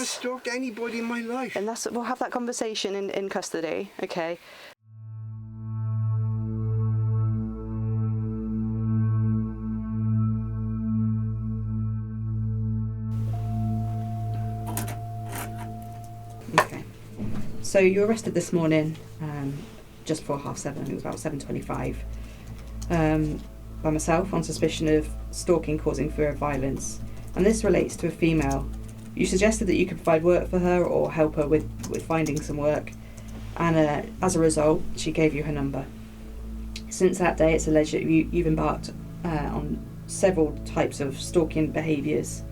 never stalked anybody in my life. And we'll have that conversation in custody, okay? Okay. So you were arrested this morning, just before 7:30. I think it was about 7:25. By myself on suspicion of stalking causing fear of violence, and this relates to a female. You suggested that you could provide work for her or help her with finding some work, and as a result she gave you her number. Since that day it's alleged that you've embarked on several types of stalking behaviours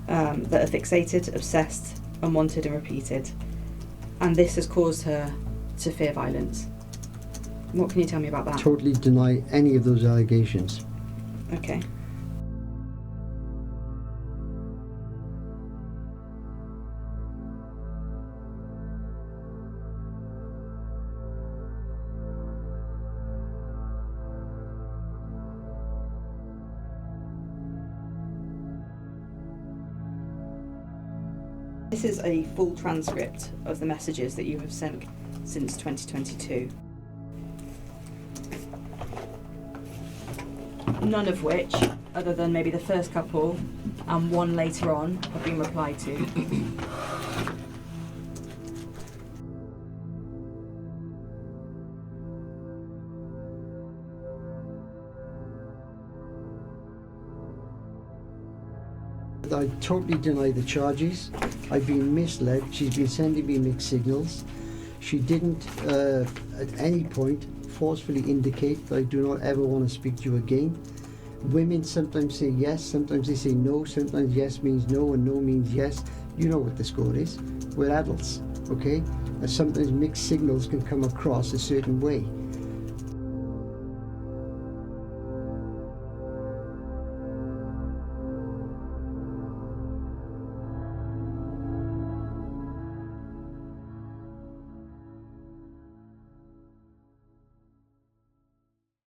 that are fixated, obsessed, unwanted and repeated, and this has caused her to fear violence. What can you tell me about that? Totally deny any of those allegations. Okay. This is a full transcript of the messages that you have sent since 2022. None of which, other than maybe the first couple and one later on, have been replied to. I totally deny the charges. I've been misled. She's been sending me mixed signals. She didn't at any point forcefully indicate that I do not ever want to speak to you again. Women sometimes say yes, sometimes they say no, sometimes yes means no and no means yes. You know what the score is. We're adults, okay? And sometimes mixed signals can come across a certain way.